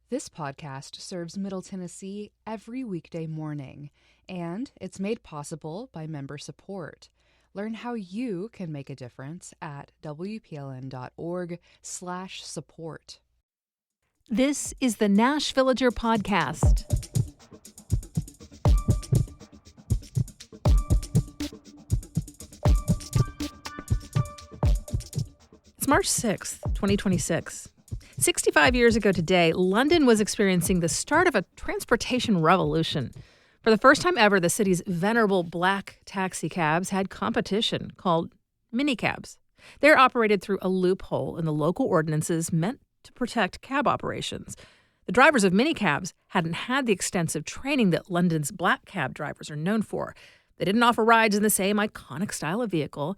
This podcast serves Middle Tennessee every weekday morning, and it's made possible by member support. Learn how you can make a difference at WPLN.org/support. This is the Nashvillager Podcast. It's March 6th, 2026. 65 years ago today, London was experiencing the start of a transportation revolution. For the first time ever, the city's venerable black taxi cabs had competition called minicabs. They're operated through a loophole in the local ordinances meant to protect cab operations. The drivers of minicabs hadn't had the extensive training that London's black cab drivers are known for. They didn't offer rides in the same iconic style of vehicle,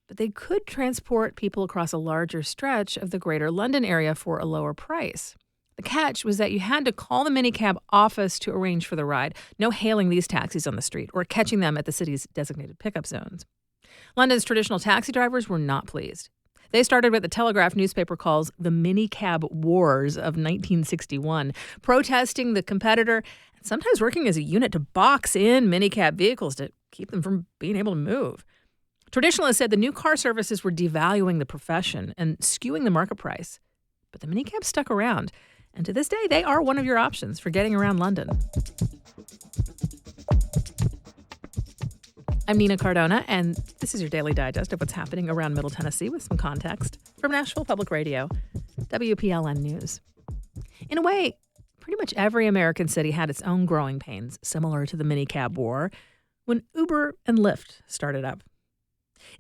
but they could transport people across a larger stretch of the greater London area for a lower price. The catch was that you had to call the minicab office to arrange for the ride, no hailing these taxis on the street or catching them at the city's designated pickup zones. London's traditional taxi drivers were not pleased. They started what the Telegraph newspaper calls the minicab wars of 1961, protesting the competitor and sometimes working as a unit to box in minicab vehicles to keep them from being able to move. Traditionalists said the new car services were devaluing the profession and skewing the market price. But the minicabs stuck around, and to this day, they are one of your options for getting around London. I'm Nina Cardona, and this is your daily digest of what's happening around Middle Tennessee with some context from Nashville Public Radio, WPLN News. In a way, pretty much every American city had its own growing pains, similar to the minicab war, when Uber and Lyft started up.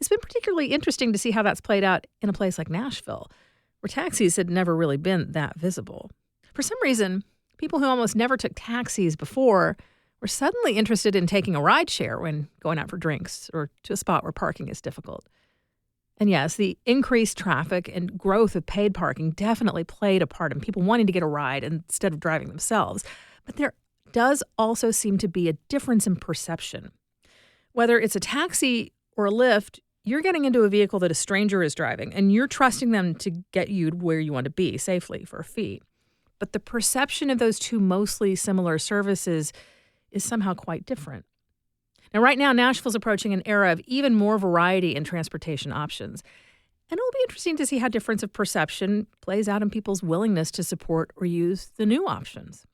It's been particularly interesting to see how that's played out in a place like Nashville, where taxis had never really been that visible. For some reason, people who almost never took taxis before were suddenly interested in taking a rideshare when going out for drinks or to a spot where parking is difficult. And yes, the increased traffic and growth of paid parking definitely played a part in people wanting to get a ride instead of driving themselves. But there does also seem to be a difference in perception. Whether it's a taxi or a Lyft, you're getting into a vehicle that a stranger is driving, and you're trusting them to get you where you want to be safely for a fee. But the perception of those two mostly similar services is somehow quite different. Now, right now, Nashville's approaching an era of even more variety in transportation options. And it'll be interesting to see how difference of perception plays out in people's willingness to support or use the new options.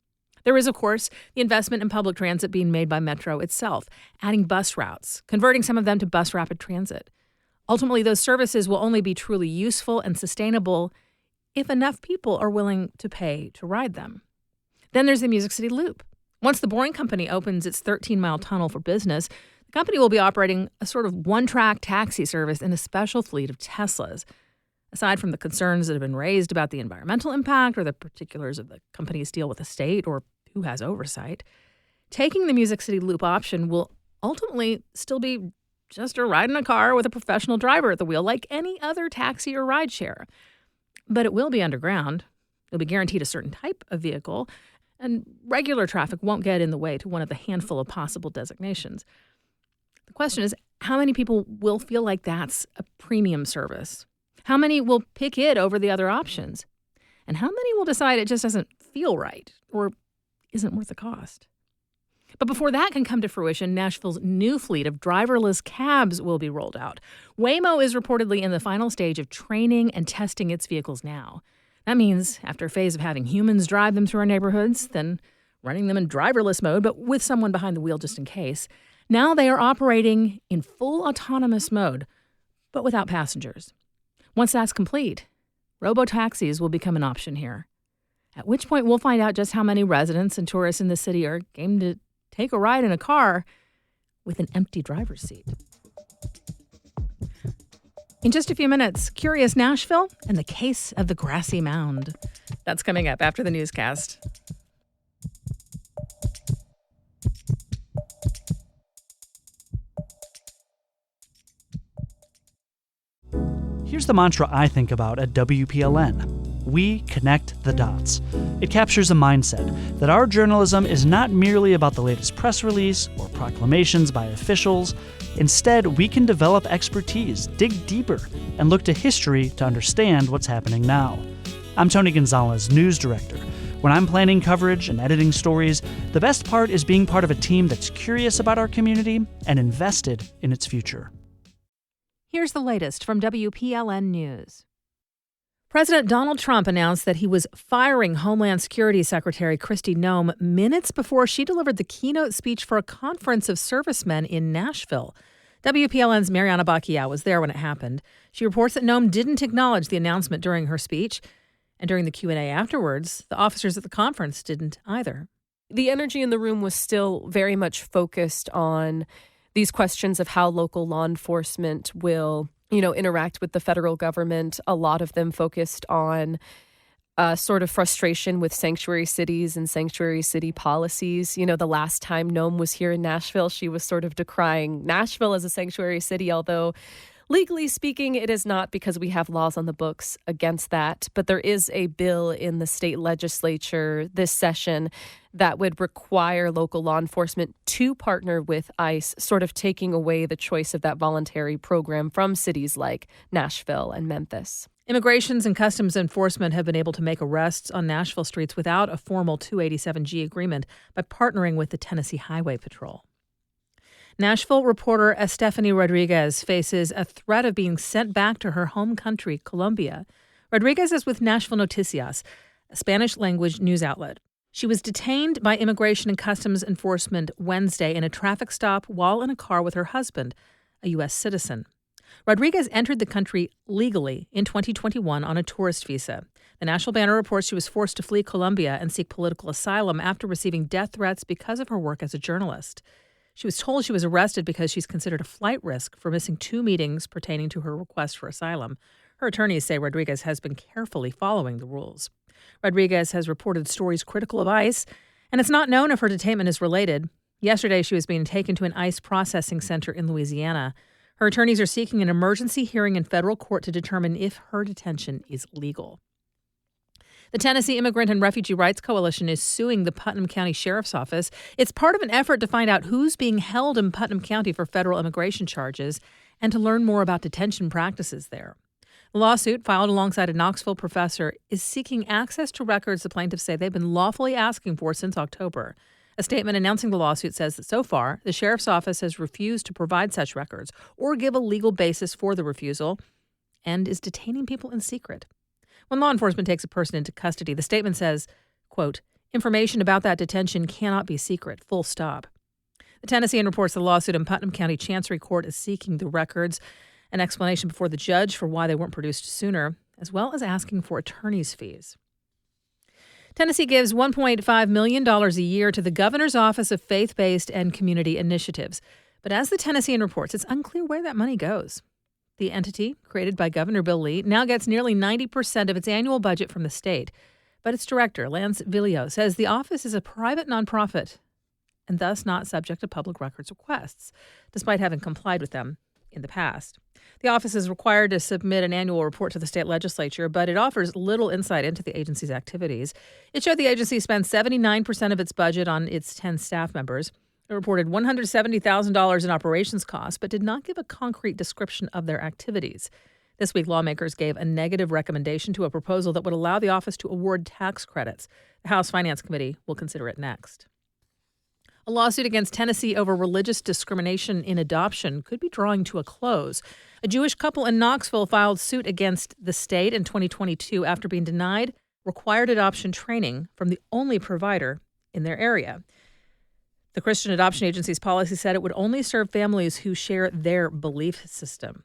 There is, of course, the investment in public transit being made by Metro itself, adding bus routes, converting some of them to bus rapid transit. Ultimately, those services will only be truly useful and sustainable if enough people are willing to pay to ride them. Then there's the Music City Loop. Once the Boring Company opens its 13-mile tunnel for business, the company will be operating a sort of one-track taxi service in a special fleet of Teslas. Aside from the concerns that have been raised about the environmental impact or the particulars of the company's deal with the state or who has oversight, taking the Music City Loop option will ultimately still be just a ride in a car with a professional driver at the wheel like any other taxi or rideshare. But it will be underground. You'll be guaranteed a certain type of vehicle, and regular traffic won't get in the way to one of the handful of possible designations. The question is, how many people will feel like that's a premium service? How many will pick it over the other options? And how many will decide it just doesn't feel right or isn't worth the cost? But before that can come to fruition, Nashville's new fleet of driverless cabs will be rolled out. Waymo is reportedly in the final stage of training and testing its vehicles now. That means after a phase of having humans drive them through our neighborhoods, then running them in driverless mode, but with someone behind the wheel just in case, now they are operating in full autonomous mode, but without passengers. Once that's complete, robo-taxis will become an option here. At which point we'll find out just how many residents and tourists in the city are game to take a ride in a car with an empty driver's seat. In just a few minutes, Curious Nashville and the case of the grassy mound. That's coming up after the newscast. Here's the mantra I think about at WPLN. We connect the dots. It captures a mindset that our journalism is not merely about the latest press release or proclamations by officials. Instead, we can develop expertise, dig deeper, and look to history to understand what's happening now. I'm Tony Gonzalez, news director. When I'm planning coverage and editing stories, the best part is being part of a team that's curious about our community and invested in its future. Here's the latest from WPLN News. President Donald Trump announced that he was firing Homeland Security Secretary Kristi Noem minutes before she delivered the keynote speech for a conference of servicemen in Nashville. WPLN's Mariana Bacchia was there when it happened. She reports that Noem didn't acknowledge the announcement during her speech. And during the Q&A afterwards, the officers at the conference didn't either. The energy in the room was still very much focused on these questions of how local law enforcement will, interact with the federal government. A lot of them focused on sort of frustration with sanctuary cities and sanctuary city policies. The last time Noem was here in Nashville, she was sort of decrying Nashville as a sanctuary city, although legally speaking, it is not, because we have laws on the books against that. But there is a bill in the state legislature this session that would require local law enforcement to partner with ICE, sort of taking away the choice of that voluntary program from cities like Nashville and Memphis. Immigrations and Customs Enforcement have been able to make arrests on Nashville streets without a formal 287G agreement by partnering with the Tennessee Highway Patrol. Nashville reporter Estefany Rodriguez faces a threat of being sent back to her home country, Colombia. Rodriguez is with Nashville Noticias, a Spanish-language news outlet. She was detained by Immigration and Customs Enforcement Wednesday in a traffic stop while in a car with her husband, a U.S. citizen. Rodriguez entered the country legally in 2021 on a tourist visa. The National Banner reports she was forced to flee Colombia and seek political asylum after receiving death threats because of her work as a journalist. She was told she was arrested because she's considered a flight risk for missing 2 meetings pertaining to her request for asylum. Her attorneys say Rodriguez has been carefully following the rules. Rodriguez has reported stories critical of ICE, and it's not known if her detainment is related. Yesterday, she was being taken to an ICE processing center in Louisiana. Her attorneys are seeking an emergency hearing in federal court to determine if her detention is legal. The Tennessee Immigrant and Refugee Rights Coalition is suing the Putnam County Sheriff's Office. It's part of an effort to find out who's being held in Putnam County for federal immigration charges and to learn more about detention practices there. The lawsuit, filed alongside a Knoxville professor, is seeking access to records the plaintiffs say they've been lawfully asking for since October. A statement announcing the lawsuit says that so far, the Sheriff's Office has refused to provide such records or give a legal basis for the refusal and is detaining people in secret. When law enforcement takes a person into custody, the statement says, quote, information about that detention cannot be secret, full stop. The Tennessean reports the lawsuit in Putnam County Chancery Court is seeking the records, an explanation before the judge for why they weren't produced sooner, as well as asking for attorney's fees. Tennessee gives $1.5 million a year to the governor's Office of Faith-Based and Community Initiatives. But as the Tennessean reports, it's unclear where that money goes. The entity, created by Governor Bill Lee, now gets nearly 90% of its annual budget from the state. But its director, Lance Villio, says the office is a private nonprofit and thus not subject to public records requests, despite having complied with them in the past. The office is required to submit an annual report to the state legislature, but it offers little insight into the agency's activities. It showed the agency spends 79% of its budget on its 10 staff members. It reported $170,000 in operations costs, but did not give a concrete description of their activities. This week, lawmakers gave a negative recommendation to a proposal that would allow the office to award tax credits. The House Finance Committee will consider it next. A lawsuit against Tennessee over religious discrimination in adoption could be drawing to a close. A Jewish couple in Knoxville filed suit against the state in 2022 after being denied required adoption training from the only provider in their area. The Christian Adoption Agency's policy said it would only serve families who share their belief system.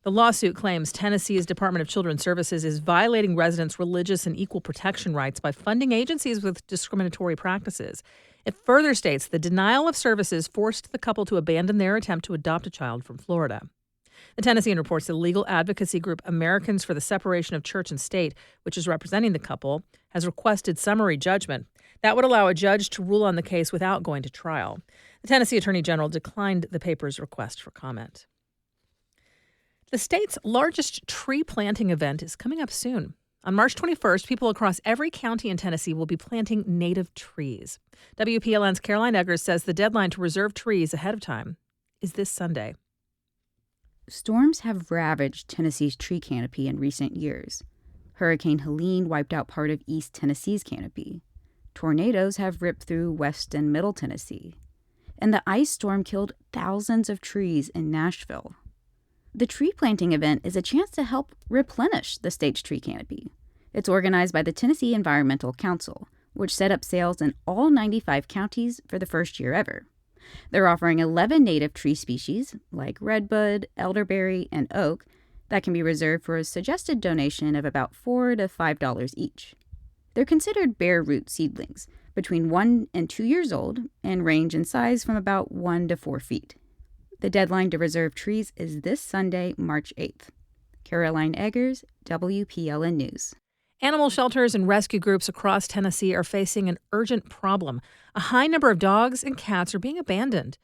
The lawsuit claims Tennessee's Department of Children's Services is violating residents' religious and equal protection rights by funding agencies with discriminatory practices. It further states the denial of services forced the couple to abandon their attempt to adopt a child from Florida. The Tennessean reports the legal advocacy group Americans for the Separation of Church and State, which is representing the couple, has requested summary judgment. That would allow a judge to rule on the case without going to trial. The Tennessee Attorney General declined the paper's request for comment. The state's largest tree planting event is coming up soon. On March 21st, people across every county in Tennessee will be planting native trees. WPLN's Caroline Eggers says the deadline to reserve trees ahead of time is this Sunday. Storms have ravaged Tennessee's tree canopy in recent years. Hurricane Helene wiped out part of East Tennessee's canopy. Tornadoes have ripped through West and Middle Tennessee. And the ice storm killed thousands of trees in Nashville. The tree planting event is a chance to help replenish the state's tree canopy. It's organized by the Tennessee Environmental Council, which set up sales in all 95 counties for the first year ever. They're offering 11 native tree species, like redbud, elderberry, and oak, that can be reserved for a suggested donation of about $4 to $5 each. They're considered bare root seedlings, between 1 and 2 years old, and range in size from about 1 to 4 feet. The deadline to reserve trees is this Sunday, March 8th. Caroline Eggers, WPLN News. Animal shelters and rescue groups across Tennessee are facing an urgent problem. A high number of dogs and cats are being abandoned.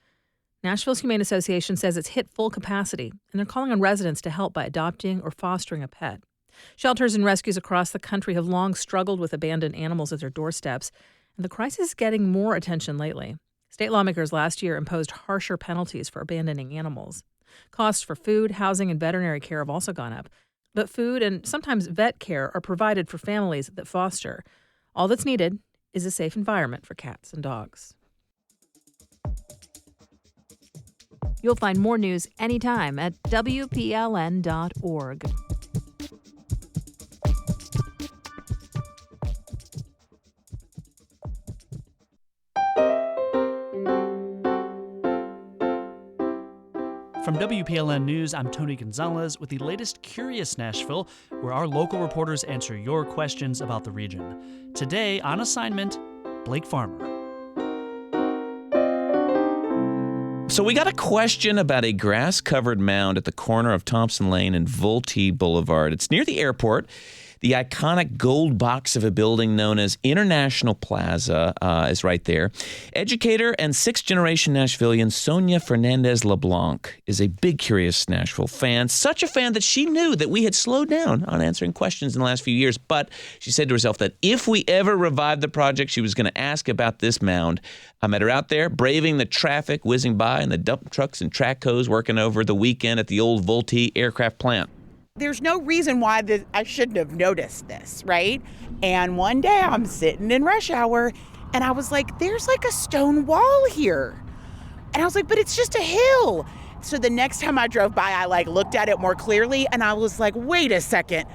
Nashville's Humane Association says it's hit full capacity, and they're calling on residents to help by adopting or fostering a pet. Shelters and rescues across the country have long struggled with abandoned animals at their doorsteps, and the crisis is getting more attention lately. State lawmakers last year imposed harsher penalties for abandoning animals. Costs for food, housing, and veterinary care have also gone up. But food and sometimes vet care are provided for families that foster. All that's needed is a safe environment for cats and dogs. You'll find more news anytime at WPLN.org. From WPLN News, I'm Tony Gonzalez with the latest Curious Nashville, where our local reporters answer your questions about the region. Today, on assignment, Blake Farmer. So we got a question about a grass-covered mound at the corner of Thompson Lane and Vultee Boulevard. It's near the airport. The iconic gold box of a building known as International Plaza is right there. Educator and sixth-generation Nashvilleian Sonia Fernandez LeBlanc is a big Curious Nashville fan, such a fan that she knew that we had slowed down on answering questions in the last few years. But she said to herself that if we ever revived the project, she was going to ask about this mound. I met her out there, braving the traffic whizzing by and the dump trucks and track hoes working over the weekend at the old Vultee aircraft plant. There's no reason why I shouldn't have noticed this, right? And one day I'm sitting in rush hour and I was like, there's like a stone wall here. And I was like, but it's just a hill. So the next time I drove by, I looked at it more clearly and I was like, wait a second.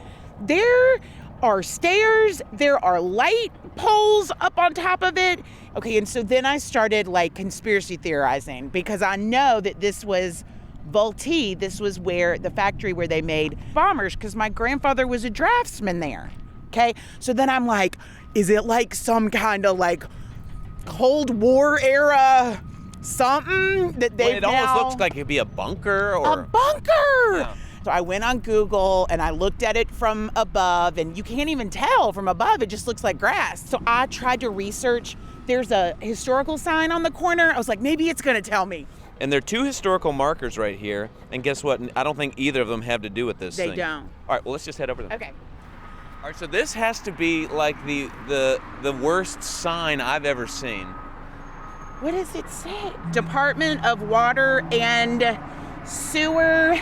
There are stairs, there are light poles up on top of it. Okay, and so then I started conspiracy theorizing because I know that this was Vultee. This was where the factory where they made bombers because my grandfather was a draftsman there. Okay, so then I'm like, is it some kind of Cold War era something that they? It almost looks like it'd be a bunker or a bunker. Yeah. So I went on Google and I looked at it from above, and you can't even tell from above. It just looks like grass. So I tried to research. There's a historical sign on the corner. I was like, maybe it's going to tell me. And there are two historical markers right here. And guess what? I don't think either of them have to do with this thing. They don't. All right, well, let's just head over there. Okay. All right, so this has to be the worst sign I've ever seen. What does it say? Department of Water and Sewer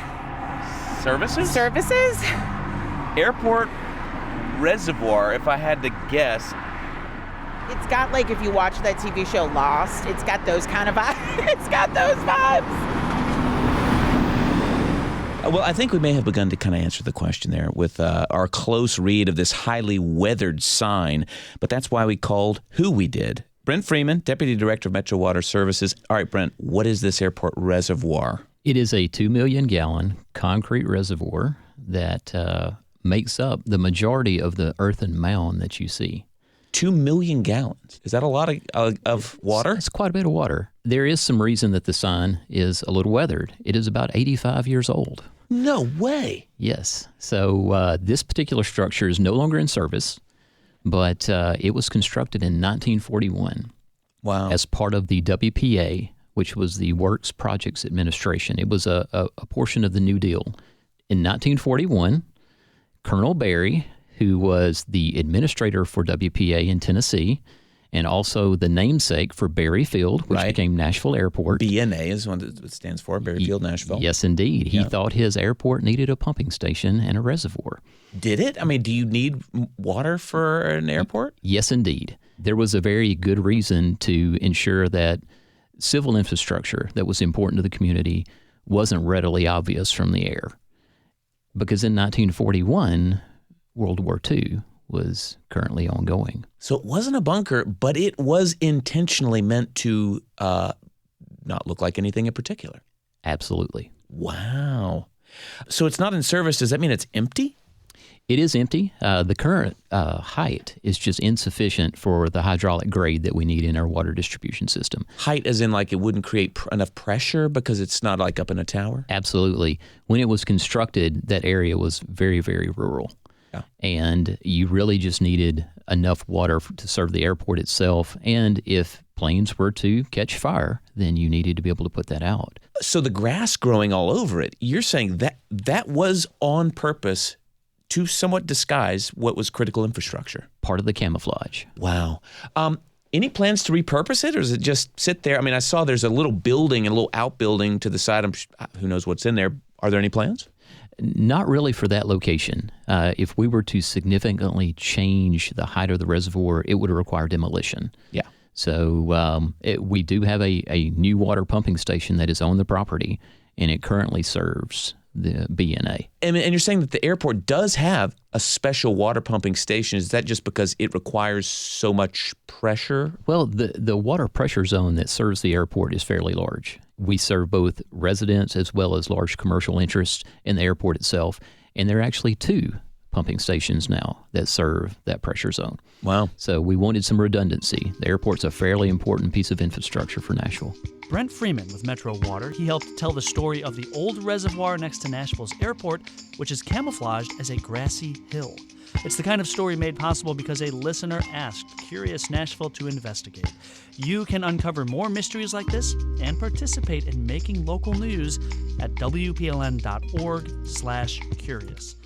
Services? Airport reservoir, if I had to guess. It's got if you watch that TV show Lost, it's got those kind of vibes. It's got those vibes. Well, I think we may have begun to kind of answer the question there with our close read of this highly weathered sign, but that's why we called who we did. Brent Freeman, Deputy Director of Metro Water Services. All right, Brent, what is this airport reservoir? It is a 2 million gallon concrete reservoir that makes up the majority of the earthen mound that you see. 2 million gallons. Is that a lot of water? It's quite a bit of water. There is some reason that the sign is a little weathered. It is about 85 years old. No way. Yes. So this particular structure is no longer in service, but it was constructed in 1941. Wow. As part of the WPA, which was the Works Projects Administration. It was a portion of the New Deal. In 1941, Colonel Berry, who was the administrator for WPA in Tennessee, and also the namesake for Berry Field, which became Nashville Airport. BNA is what it stands for, Berry Field, Nashville. Yes, indeed. He thought his airport needed a pumping station and a reservoir. Did it? I mean, do you need water for an airport? Yes, indeed. There was a very good reason to ensure that civil infrastructure that was important to the community wasn't readily obvious from the air. Because in 1941, World War II was currently ongoing. So it wasn't a bunker, but it was intentionally meant to not look like anything in particular. Absolutely. Wow. So it's not in service. Does that mean it's empty? It is empty. The current height is just insufficient for the hydraulic grade that we need in our water distribution system. Height as in like it wouldn't create enough pressure because it's not like up in a tower? Absolutely. When it was constructed, that area was very, very rural. Yeah. And you really just needed enough water to serve the airport itself. And if planes were to catch fire, then you needed to be able to put that out. So the grass growing all over it, you're saying that was on purpose to somewhat disguise what was critical infrastructure. Part of the camouflage. Wow. Any plans to repurpose it, or does it just sit there? I mean, I saw there's a little building, a little outbuilding to the side. Who knows what's in there? Are there any plans? Not really for that location. If we were to significantly change the height of the reservoir, it would require demolition. Yeah. So we do have a new water pumping station that is on the property, and it currently serves the BNA. And you're saying that the airport does have a special water pumping station. Is that just because it requires so much pressure? Well, the water pressure zone that serves the airport is fairly large. We serve both residents as well as large commercial interests in the airport itself. And there are actually 2 pumping stations now that serve that pressure zone. Wow. So we wanted some redundancy. The airport's a fairly important piece of infrastructure for Nashville. Brent Freeman with Metro Water. He helped tell the story of the old reservoir next to Nashville's airport, which is camouflaged as a grassy hill. It's the kind of story made possible because a listener asked Curious Nashville to investigate. You can uncover more mysteries like this and participate in making local news at WPLN.org/curious.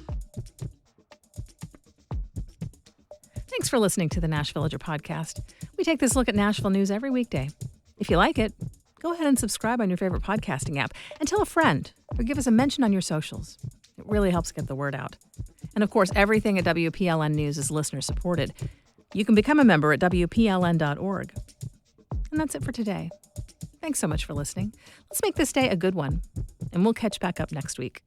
Thanks for listening to the Nash Villager podcast. We take this look at Nashville news every weekday. If you like it, go ahead and subscribe on your favorite podcasting app and tell a friend or give us a mention on your socials. It really helps get the word out. And of course, everything at WPLN News is listener supported. You can become a member at WPLN.org. And that's it for today. Thanks so much for listening. Let's make this day a good one, and we'll catch back up next week.